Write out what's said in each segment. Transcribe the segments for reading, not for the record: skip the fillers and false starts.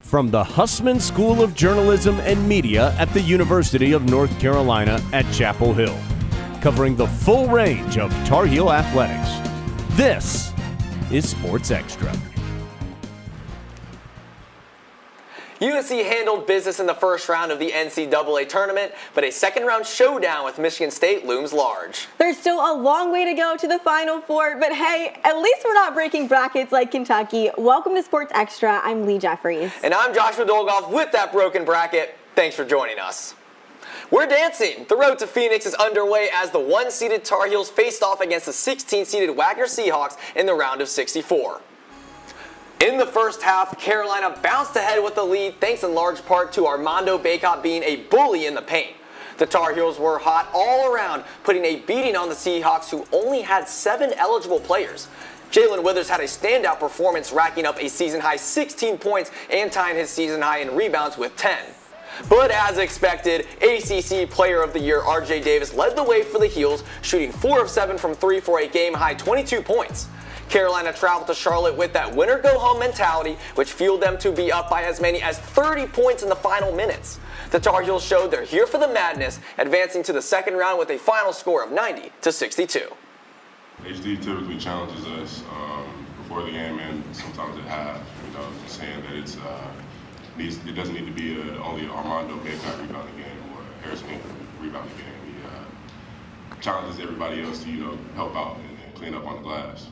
from the Hussman School of Journalism and Media at the University of North Carolina at Chapel Hill, covering the full range of Tar Heel athletics. This is Sports Extra. UNC handled business in the first round of the NCAA tournament, but a second-round showdown with Michigan State looms large. There's still a long way to go to the Final Four, but hey, at least we're not breaking brackets like Kentucky. Welcome to Sports Extra. I'm Lee Jeffries. And I'm Joshua Dolgoff with that broken bracket. Thanks for joining us. We're dancing. The road to Phoenix is underway as the one-seeded Tar Heels faced off against the 16-seeded Wagner Seahawks in the round of 64. In the first half, Carolina bounced ahead with the lead thanks in large part to Armando Bacot being a bully in the paint. The Tar Heels were hot all around, putting a beating on the Seahawks, who only had 7 eligible players. Jalen Withers had a standout performance, racking up a season-high 16 points and tying his season-high in rebounds with 10. But as expected, ACC Player of the Year RJ Davis led the way for the Heels, shooting 4 of 7 from 3 for a game-high 22 points. Carolina traveled to Charlotte with that winner-go-home mentality, which fueled them to be up by as many as 30 points in the final minutes. The Tar Heels showed they're here for the madness, advancing to the second round with a final score of 90-62. HD typically challenges us before the game and sometimes at half, saying that it doesn't need to be only an Armando Bacot rebounding game or a Harrison Ingram rebounding game. He challenges everybody else to help out and clean up on the glass.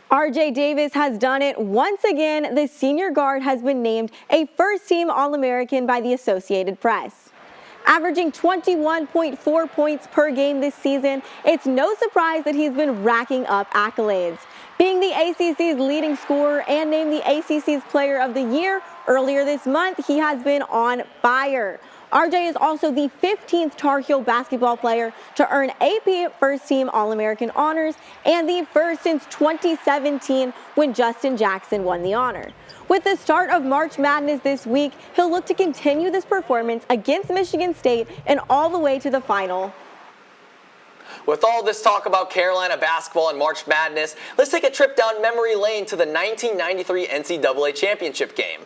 RJ Davis has done it once again. The senior guard has been named a first-team All-American by the Associated Press. Averaging 21.4 points per game this season, it's no surprise that he's been racking up accolades. Being the ACC's leading scorer and named the ACC's Player of the Year earlier this month, he has been on fire. RJ is also the 15th Tar Heel basketball player to earn AP First-Team All-American honors and the first since 2017 when Justin Jackson won the honor. With the start of March Madness this week, he'll look to continue this performance against Michigan State and all the way to the final. With all this talk about Carolina basketball and March Madness, let's take a trip down memory lane to the 1993 NCAA championship game.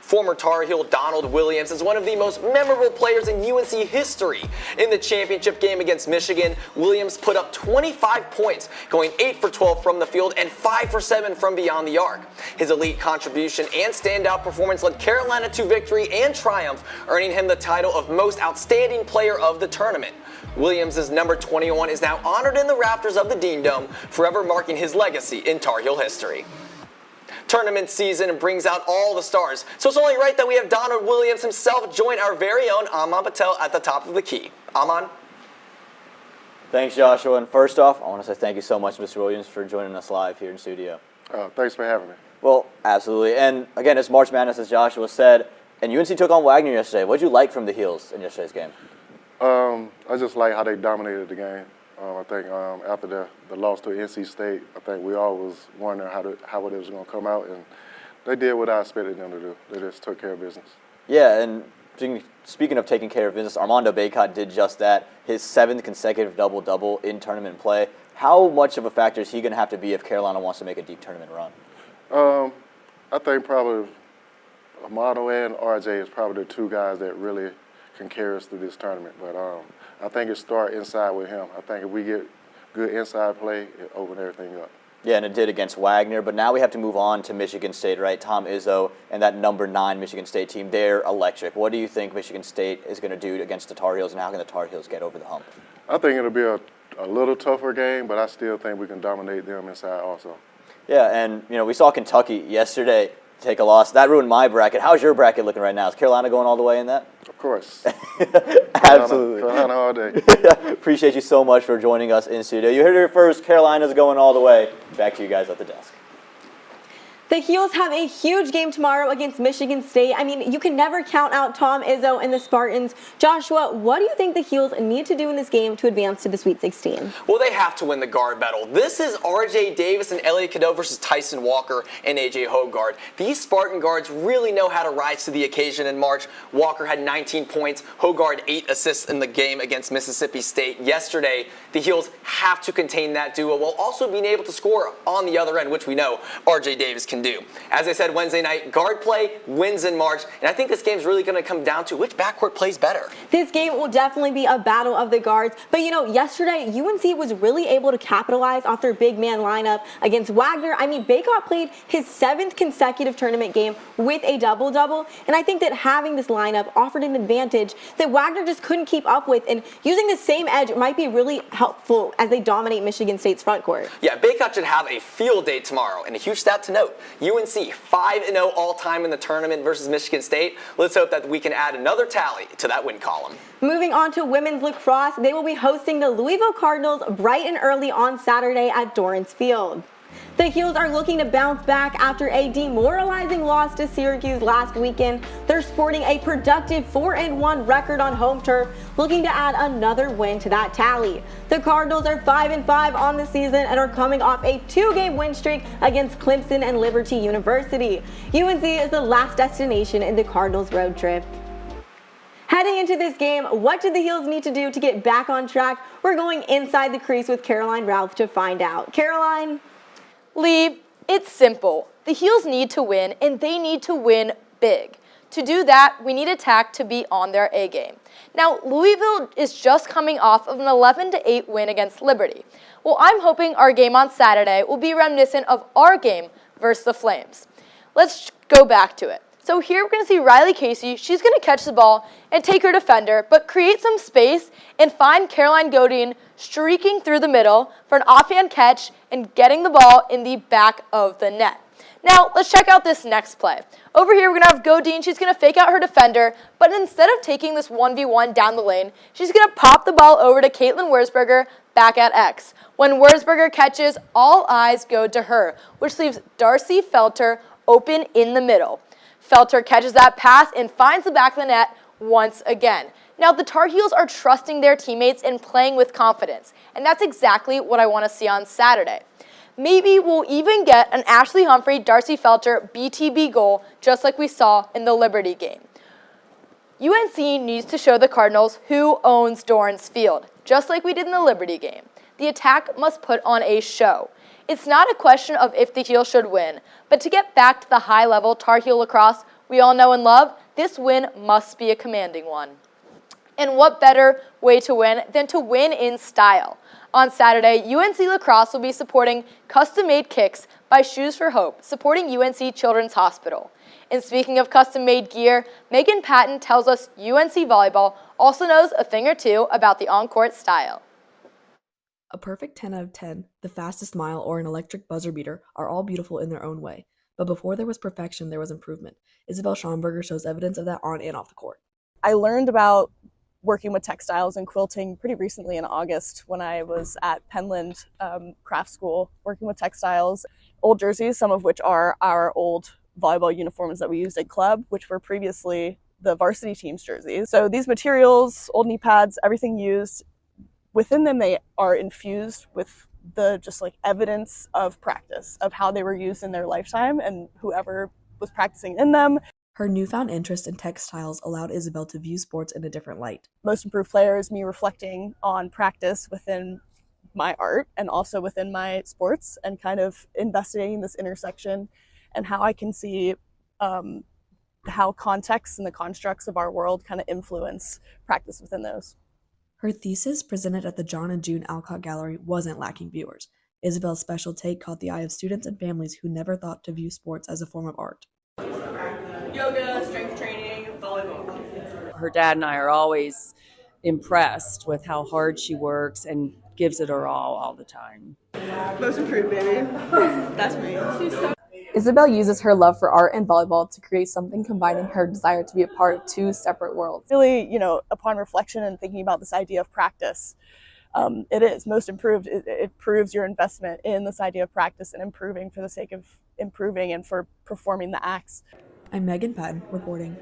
Former Tar Heel Donald Williams is one of the most memorable players in UNC history. In the championship game against Michigan, Williams put up 25 points, going 8 for 12 from the field and 5 for 7 from beyond the arc. His elite contribution and standout performance led Carolina to victory and triumph, earning him the title of Most Outstanding Player of the tournament. Williams' number 21 is now honored in the rafters of the Dean Dome, forever marking his legacy in Tar Heel history. Tournament season brings out all the stars, so it's only right that we have Donald Williams himself join our very own Aman Patel at the top of the key. Aman? Thanks, Joshua. And first off, I want to say thank you so much, Mr. Williams, for joining us live here in studio. Thanks for having me. Well, absolutely. And again, it's March Madness, as Joshua said, and UNC took on Wagner yesterday. What did you like from the Heels in yesterday's game? I just like how they dominated the game. I think after the loss to NC State, I think we all was wondering how it was going to come out, and they did what I expected them to do. They just took care of business. Yeah, and speaking of taking care of business, Armando Bacot did just that. His 7th consecutive double-double in tournament play. How much of a factor is he going to have to be if Carolina wants to make a deep tournament run? I think probably Armando and RJ is probably the 2 guys that really can carry us through this tournament. But I think it starts inside with him. I think if we get good inside play, it opens everything up. Yeah, and it did against Wagner, but now we have to move on to Michigan State, right? Tom Izzo and that number 9 Michigan State team, they're electric. What do you think Michigan State is going to do against the Tar Heels, and how can the Tar Heels get over the hump? I think it'll be a little tougher game, but I still think we can dominate them inside also. Yeah, and we saw Kentucky yesterday take a loss. That ruined my bracket. How's your bracket looking right now? Is Carolina going all the way in that? Of course. Absolutely. Carolina all day. Appreciate you so much for joining us in studio. You heard it first. Carolina's going all the way. Back to you guys at the desk. The Heels have a huge game tomorrow against Michigan State. I mean, you can never count out Tom Izzo and the Spartans. Joshua, what do you think the Heels need to do in this game to advance to the Sweet 16? Well, they have to win the guard battle. This is RJ Davis and Elliot Cadeau versus Tyson Walker and AJ Hoggard. These Spartan guards really know how to rise to the occasion in March. Walker had 19 points, Hoggard 8 assists in the game against Mississippi State yesterday. The Heels have to contain that duo while also being able to score on the other end, which we know RJ Davis can do. As I said Wednesday night, guard play wins in March, and I think this game's really going to come down to which backcourt plays better. This game will definitely be a battle of the guards, but yesterday UNC was really able to capitalize off their big man lineup against Wagner. I mean, Baycott played his 7th consecutive tournament game with a double-double, and I think that having this lineup offered an advantage that Wagner just couldn't keep up with, and using the same edge might be really helpful as they dominate Michigan State's front court. Yeah, Baycott should have a field day tomorrow, and a huge stat to note, UNC 5-0 all-time in the tournament versus Michigan State. Let's hope that we can add another tally to that win column. Moving on to women's lacrosse, they will be hosting the Louisville Cardinals bright and early on Saturday at Dorrance Field. The Heels are looking to bounce back after a demoralizing loss to Syracuse last weekend. They're sporting a productive 4-1 record on home turf, looking to add another win to that tally. The Cardinals are 5-5 on the season and are coming off a 2-game win streak against Clemson and Liberty University. UNC is the last destination in the Cardinals road trip. Heading into this game, what do the Heels need to do to get back on track? We're going inside the crease with Caroline Ralph to find out. Caroline? Lee, it's simple. The Heels need to win, and they need to win big. To do that, we need attack to be on their A game. Now, Louisville is just coming off of an 11-8 win against Liberty. Well, I'm hoping our game on Saturday will be reminiscent of our game versus the Flames. Let's go back to it. So here we're going to see Riley Casey. She's going to catch the ball and take her defender, but create some space and find Caroline Godin streaking through the middle for an offhand catch and getting the ball in the back of the net. Now, let's check out this next play. Over here, we're going to have Godin. She's going to fake out her defender, but instead of taking this 1v1 down the lane, she's going to pop the ball over to Caitlin Wurzberger back at X. When Wurzberger catches, all eyes go to her, which leaves Darcy Felter open in the middle. Felter catches that pass and finds the back of the net once again. Now, the Tar Heels are trusting their teammates and playing with confidence, and that's exactly what I want to see on Saturday. Maybe we'll even get an Ashley Humphrey, Darcy Felter BTB goal, just like we saw in the Liberty game. UNC needs to show the Cardinals who owns Dorrance Field, just like we did in the Liberty game. The attack must put on a show. It's not a question of if the Heels should win, but to get back to the high-level Tar Heel lacrosse we all know and love, this win must be a commanding one. And what better way to win than to win in style? On Saturday, UNC Lacrosse will be supporting custom-made kicks by Shoes for Hope, supporting UNC Children's Hospital. And speaking of custom-made gear, Megan Patton tells us UNC Volleyball also knows a thing or two about the on-court style. A perfect 10 out of 10, the fastest mile, or an electric buzzer beater are all beautiful in their own way. But before there was perfection, there was improvement. Isabel Schomburger shows evidence of that on and off the court. I learned about working with textiles and quilting pretty recently in August when I was at Penland Craft School working with textiles. Old jerseys, some of which are our old volleyball uniforms that we used at club, which were previously the varsity team's jerseys. So these materials, old knee pads, everything used, within them they are infused with the just like evidence of practice, of how they were used in their lifetime and whoever was practicing in them. Her newfound interest in textiles allowed Isabel to view sports in a different light. Most Improved Player is me reflecting on practice within my art and also within my sports and kind of investigating this intersection and how I can see how context and the constructs of our world kind of influence practice within those. Her thesis, presented at the John and June Alcott Gallery, wasn't lacking viewers. Isabel's special take caught the eye of students and families who never thought to view sports as a form of art. Yoga, strength training, volleyball. Her dad and I are always impressed with how hard she works and gives it her all the time. Most Improved, baby. That's me. She's so Isabel uses her love for art and volleyball to create something combining her desire to be a part of two separate worlds. Really, upon reflection and thinking about this idea of practice, it is Most Improved. It proves your investment in this idea of practice and improving for the sake of improving and for performing the acts. I'm Megan Patton, reporting.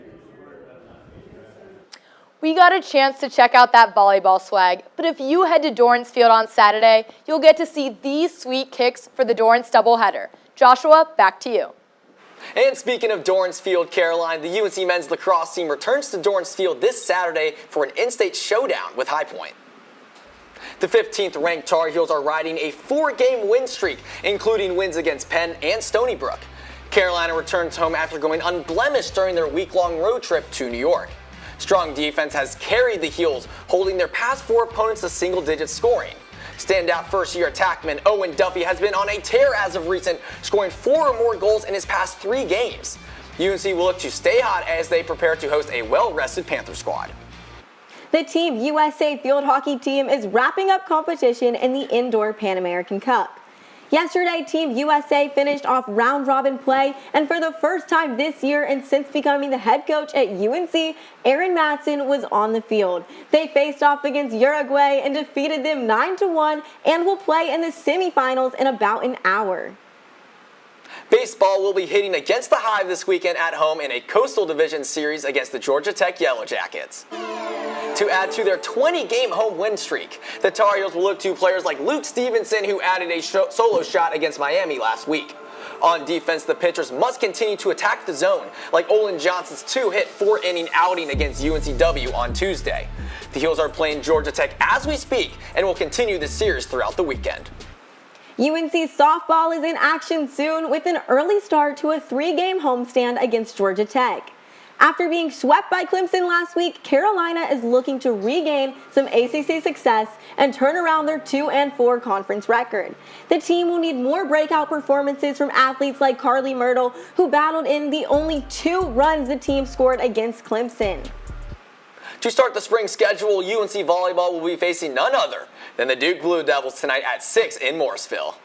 We got a chance to check out that volleyball swag, but if you head to Dorrance Field on Saturday, you'll get to see these sweet kicks for the Dorrance doubleheader. Joshua, back to you. And speaking of Dorrance Field, Caroline, the UNC men's lacrosse team returns to Dorrance Field this Saturday for an in-state showdown with High Point. The 15th ranked Tar Heels are riding a 4-game win streak, including wins against Penn and Stony Brook. Carolina returns home after going unblemished during their week-long road trip to New York. Strong defense has carried the Heels, holding their past 4 opponents to single-digit scoring. Standout first-year attackman Owen Duffy has been on a tear as of recent, scoring 4 or more goals in his past 3 games. UNC will look to stay hot as they prepare to host a well-rested Panther squad. The Team USA field hockey team is wrapping up competition in the Indoor Pan American Cup. Yesterday, Team USA finished off round-robin play, and for the first time this year and since becoming the head coach at UNC, Aaron Matson was on the field. They faced off against Uruguay and defeated them 9-1 and will play in the semifinals in about an hour. Baseball will be hitting against the Hive this weekend at home in a Coastal Division series against the Georgia Tech Yellow Jackets. To add to their 20-game home win streak, the Tar Heels will look to players like Luke Stevenson, who added a solo shot against Miami last week. On defense, the pitchers must continue to attack the zone, like Olin Johnson's 2-hit 4-inning outing against UNCW on Tuesday. The Heels are playing Georgia Tech as we speak and will continue this series throughout the weekend. UNC softball is in action soon with an early start to a 3-game homestand against Georgia Tech. After being swept by Clemson last week, Carolina is looking to regain some ACC success and turn around their 2-4 conference record. The team will need more breakout performances from athletes like Carly Myrtle, who battled in the only 2 runs the team scored against Clemson. To start the spring schedule, UNC volleyball will be facing none other than the Duke Blue Devils tonight at 6 in Morrisville.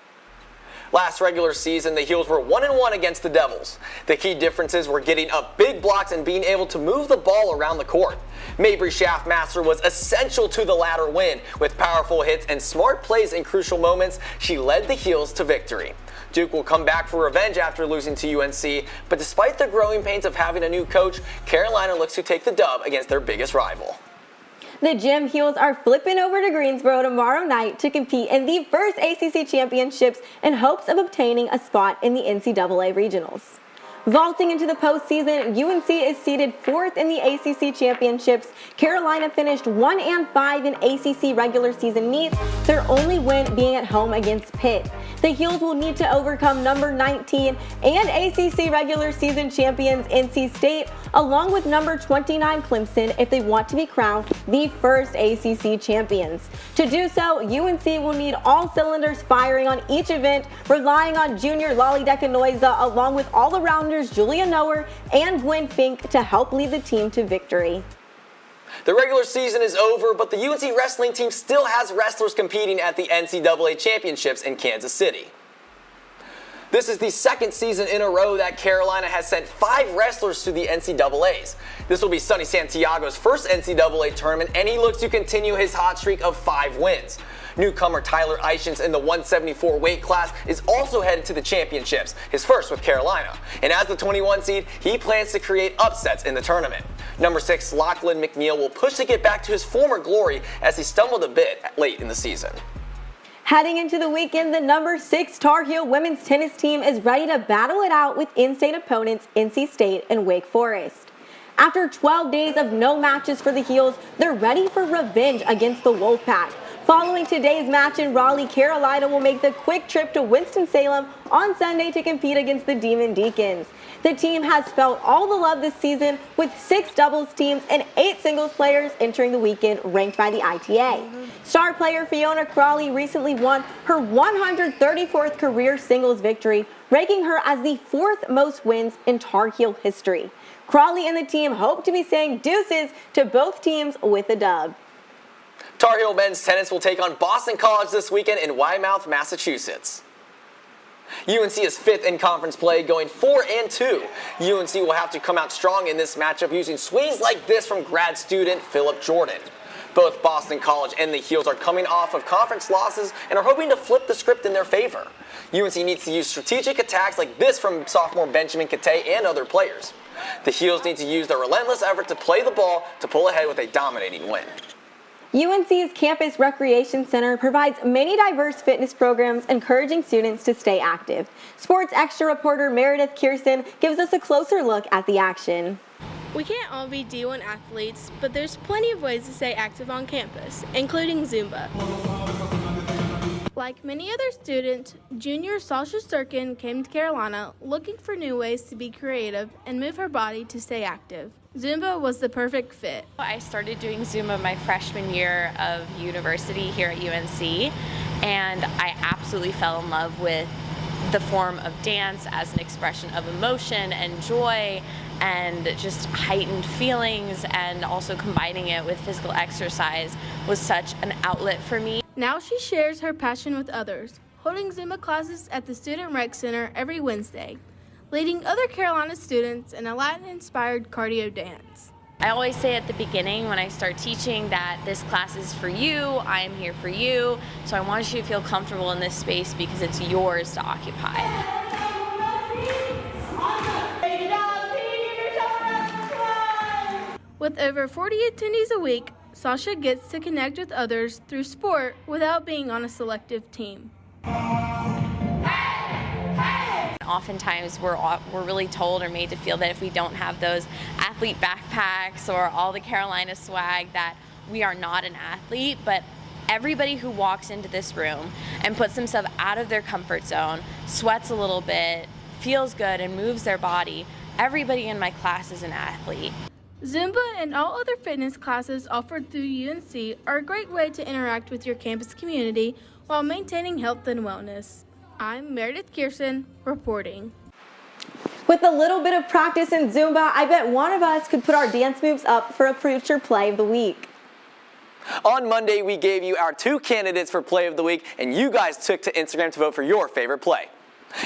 Last regular season, the Heels were 1-1 against the Devils. The key differences were getting up big blocks and being able to move the ball around the court. Mabry Schaffmaster was essential to the latter win. With powerful hits and smart plays in crucial moments, she led the Heels to victory. Duke will come back for revenge after losing to UNC, but despite the growing pains of having a new coach, Carolina looks to take the dub against their biggest rival. The Gym Heels are flipping over to Greensboro tomorrow night to compete in the first ACC championships in hopes of obtaining a spot in the NCAA regionals. Vaulting into the postseason, UNC is seeded 4th in the ACC championships. Carolina finished 1-5 in ACC regular season meets, their only win being at home against Pitt. The Heels will need to overcome number 19 and ACC regular season champions NC State, along with number 29 Clemson, if they want to be crowned the first ACC champions. To do so, UNC will need all cylinders firing on each event, relying on junior Lolly Decanoisa along with all-arounders Julia Noer and Gwen Fink to help lead the team to victory. The regular season is over, but the UNC wrestling team still has wrestlers competing at the NCAA championships in Kansas City. This is the 2nd season in a row that Carolina has sent 5 wrestlers to the NCAAs. This will be Sonny Santiago's first NCAA tournament, and he looks to continue his hot streak of 5 wins. Newcomer Tyler Eichens in the 174 weight class is also headed to the championships, his first with Carolina. And as the 21 seed, he plans to create upsets in the tournament. Number 6 Lachlan McNeil will push to get back to his former glory as he stumbled a bit late in the season. Heading into the weekend, the number 6 Tar Heel women's tennis team is ready to battle it out with in-state opponents NC State and Wake Forest. After 12 days of no matches for the Heels, they're ready for revenge against the Wolfpack. Following today's match in Raleigh, Carolina will make the quick trip to Winston-Salem on Sunday to compete against the Demon Deacons. The team has felt all the love this season with 6 doubles teams and 8 singles players entering the weekend ranked by the ITA. Star player Fiona Crawley recently won her 134th career singles victory, ranking her as the 4th most wins in Tar Heel history. Crawley and the team hope to be saying deuces to both teams with a dub. Tar Heel men's tennis will take on Boston College this weekend in Weymouth, Massachusetts. UNC is 5th in conference play, going 4-2. UNC will have to come out strong in this matchup using swings like this from grad student Philip Jordan. Both Boston College and the Heels are coming off of conference losses and are hoping to flip the script in their favor. UNC needs to use strategic attacks like this from sophomore Benjamin Kate and other players. The Heels need to use their relentless effort to play the ball to pull ahead with a dominating win. UNC's Campus Recreation Center provides many diverse fitness programs encouraging students to stay active. Sports Xtra reporter Meredith Kierson gives us a closer look at the action. We can't all be D1 athletes, but there's plenty of ways to stay active on campus, including Zumba. Like many other students, junior Sasha Sturkin came to Carolina looking for new ways to be creative and move her body to stay active. Zumba was the perfect fit. I started doing Zumba my freshman year of university here at UNC, and I absolutely fell in love with the form of dance as an expression of emotion and joy and just heightened feelings, and also combining it with physical exercise was such an outlet for me. Now she shares her passion with others, holding Zumba classes at the Student Rec Center every Wednesday, leading other Carolina students in a Latin-inspired cardio dance. I always say at the beginning when I start teaching that this class is for you, I am here for you, so I want you to feel comfortable in this space because it's yours to occupy. With over 40 attendees a week, Sasha gets to connect with others through sport without being on a selective team. Oftentimes we're really told or made to feel that if we don't have those athlete backpacks or all the Carolina swag that we are not an athlete, but everybody who walks into this room and puts themselves out of their comfort zone, sweats a little bit, feels good and moves their body, everybody in my class is an athlete. Zumba and all other fitness classes offered through UNC are a great way to interact with your campus community while maintaining health and wellness. I'm Meredith Kierson, reporting. With a little bit of practice in Zumba, I bet one of us could put our dance moves up for a future play of the week. On Monday, we gave you our 2 candidates for play of the week, and you guys took to Instagram to vote for your favorite play.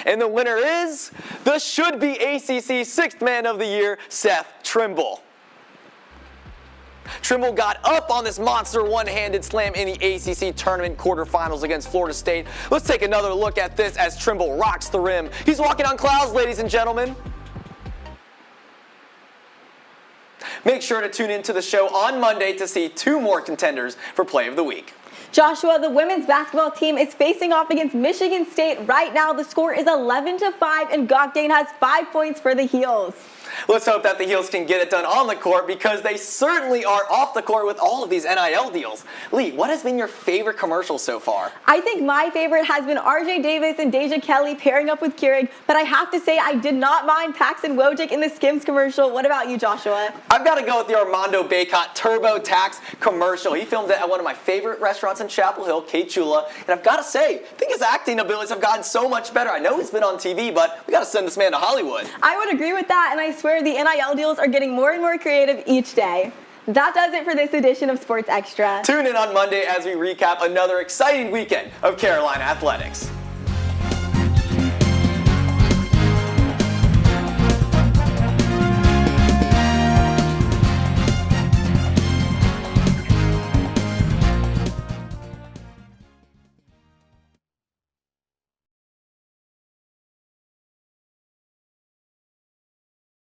And the winner is the should-be ACC 6th Man of the Year, Seth Trimble. Trimble got up on this monster one-handed slam in the ACC tournament quarterfinals against Florida State. Let's take another look at this as Trimble rocks the rim. He's walking on clouds, ladies and gentlemen. Make sure to tune into the show on Monday to see 2 more contenders for Play of the Week. Joshua, the women's basketball team is facing off against Michigan State right now. The score is 11-5, and Gokdane has 5 points for the Heels. Let's hope that the Heels can get it done on the court, because they certainly are off the court with all of these NIL deals. Lee, what has been your favorite commercial so far? I think my favorite has been RJ Davis and Deja Kelly pairing up with Keurig, but I have to say I did not mind Paxton Wojcik in the Skims commercial. What about you, Joshua? I've got to go with the Armando Bacot TurboTax commercial. He filmed it at one of my favorite restaurants in Chapel Hill, Kate Chula, and I've got to say, I think his acting abilities have gotten so much better. I know he's been on TV, but we got to send this man to Hollywood. I would agree with that, and I swear the NIL deals are getting more and more creative each day. That does it for this edition of Sports Extra. Tune in on Monday as we recap another exciting weekend of Carolina athletics.